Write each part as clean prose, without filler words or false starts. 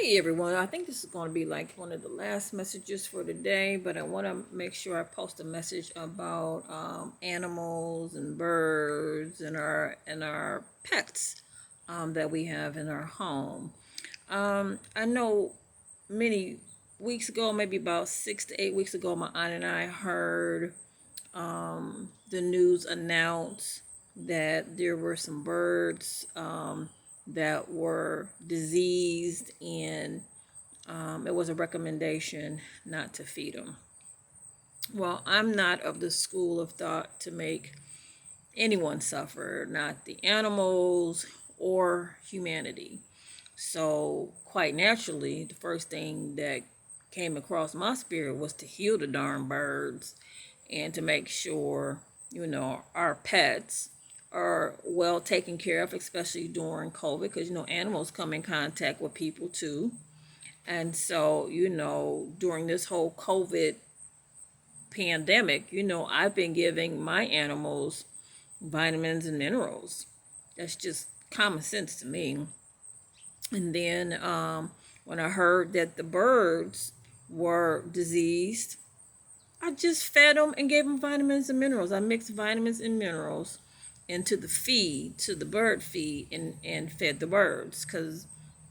Hey everyone, I think this is going to be like one of the last messages for today, but I want to make sure I post a message about animals and birds and our pets that we have in our home. I know many weeks ago, maybe about 6 to 8 weeks ago, my aunt and I heard the news announce that there were some birds that were diseased, and it was a recommendation not to feed them. Well, I'm not of the school of thought to make anyone suffer, not the animals or humanity. So, quite naturally, the first thing that came across my spirit was to heal the darn birds and to make sure, our pets are well taken care of, especially during COVID, because, animals come in contact with people too. And so, during this whole COVID pandemic, I've been giving my animals vitamins and minerals. That's just common sense to me. And then when I heard that the birds were diseased, I just fed them and gave them vitamins and minerals. I mixed vitamins and minerals into the feed, to the bird feed, and fed the birds because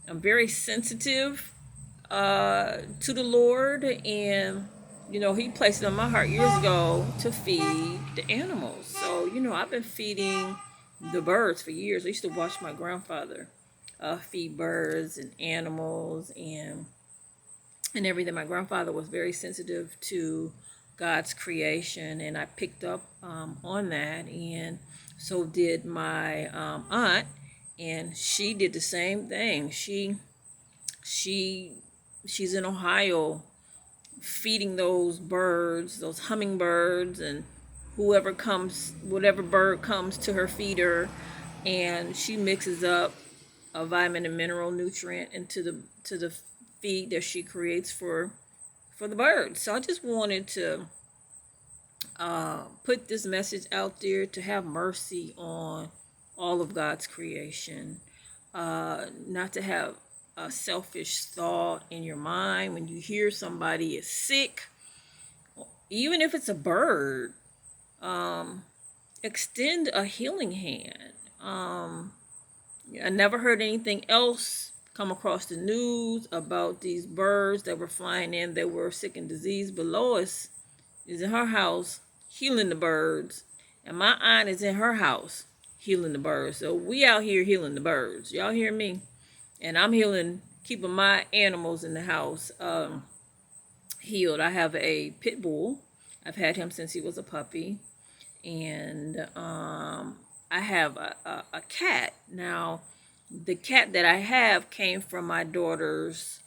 I'm very sensitive to the Lord, and He placed it on my heart years ago to feed the animals. So I've been feeding the birds for years. I used to watch my grandfather feed birds and animals and everything. My grandfather was very sensitive to God's creation, and I picked up on that, and so did my aunt, and she did the same thing. She's in Ohio feeding those birds, those hummingbirds, and whatever bird comes to her feeder, and she mixes up a vitamin and mineral nutrient into the feed that she creates for the birds. So I just wanted to put this message out there to have mercy on all of God's creation, not to have a selfish thought in your mind when you hear somebody is sick, even if it's a bird. Extend a healing hand. I never heard anything else come across the news about these birds that were flying in that were sick and diseased. But Lois is in her house healing the birds, and my aunt is in her house healing the birds. So we out here healing the birds. Y'all hear me? And I'm healing, keeping my animals in the house healed. I have a pit bull. I've had him since he was a puppy, and I have a cat. Now, the cat that I have came from my daughter's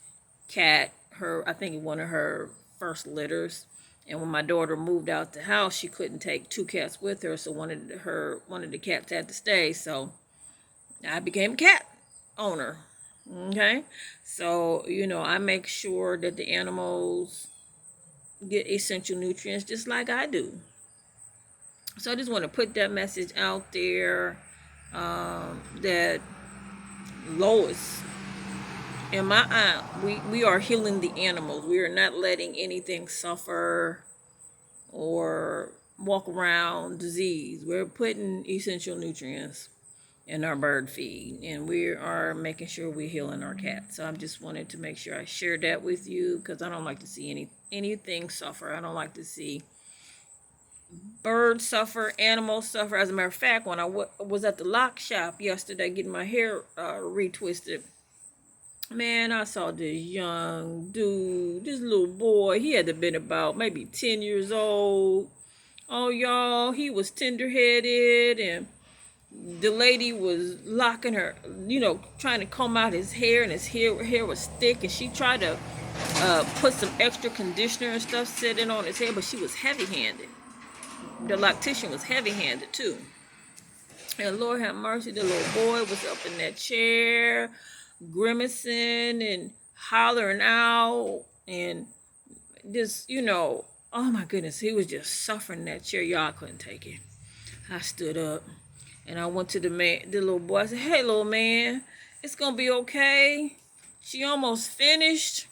cat. I think one of her first litters. And when my daughter moved out the house, she couldn't take two cats with her, so one of the cats had to stay. So I became a cat owner. Okay, so I make sure that the animals get essential nutrients just like I do. So I just want to put that message out there, that Lois and my aunt, we are healing the animals. We are not letting anything suffer or walk around disease. We're putting essential nutrients in our bird feed, and we are making sure we're healing our cats. So I just wanted to make sure I shared that with you because I don't like to see anything suffer. I don't like to see birds suffer, animals suffer. As a matter of fact, when I was at the lock shop yesterday getting my hair retwisted, man, I saw this young dude, this little boy. He had to been about maybe 10 years old. Oh, y'all, he was tender-headed, and the lady was locking her, trying to comb out his hair, and his hair was thick, and she tried to put some extra conditioner and stuff sitting on his hair, but she was heavy-handed. The loctician was heavy-handed too. And Lord have mercy, the little boy was up in that chair, grimacing and hollering out, and just, oh my goodness, he was just suffering in that chair. Y'all couldn't take it. I stood up and I went to the little boy. I said, "Hey, little man, it's gonna be okay. She almost finished.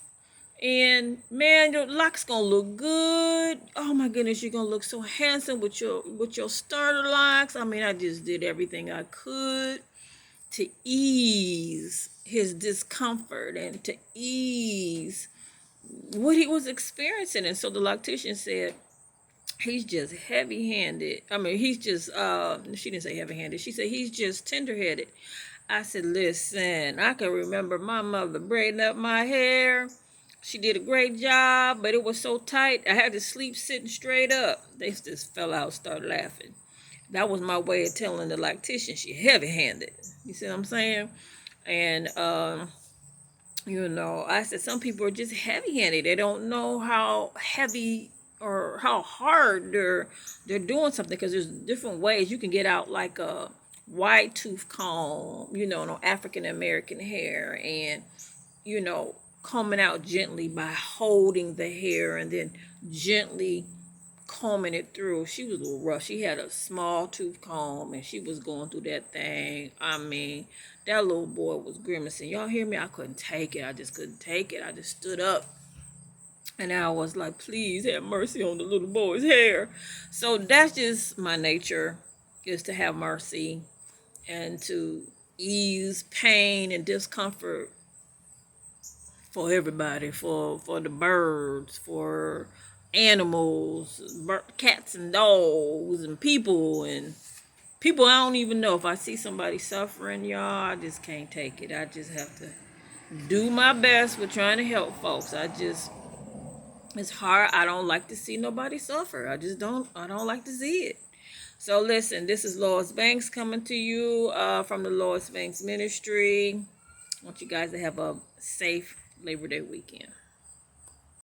And man, your locks gonna look good. Oh my goodness, you're gonna look so handsome with your starter locks. I mean, I just did everything I could to ease his discomfort and to ease what he was experiencing. And so the loctician said, he's just heavy-handed. I mean, he's just she didn't say heavy-handed. She said he's just tender-headed. I said, listen, I can remember my mother braiding up my hair. She did a great job, but it was so tight, I had to sleep sitting straight up. They just fell out, started laughing. That was my way of telling the lactician she heavy-handed. You see what I'm saying? And I said some people are just heavy-handed. They don't know how heavy or how hard they're doing something, because there's different ways you can get out like a wide tooth comb, no African American hair, and combing out gently by holding the hair and then gently combing it through. She was a little rough. She had a small tooth comb and she was going through that thing. I mean, that little boy was grimacing. Y'all hear me? I couldn't take it. I just couldn't take it. I just stood up and I was like, please have mercy on the little boy's hair. So that's just my nature, is to have mercy and to ease pain and discomfort for everybody, for the birds, for animals, cats and dogs and people I don't even know. If I see somebody suffering, y'all, I just can't take it. I just have to do my best with trying to help folks. It's hard. I don't like to see nobody suffer. I don't like to see it. So listen, this is Lois Banks coming to you from the Lois Banks Ministry. I want you guys to have a safe Labor Day weekend.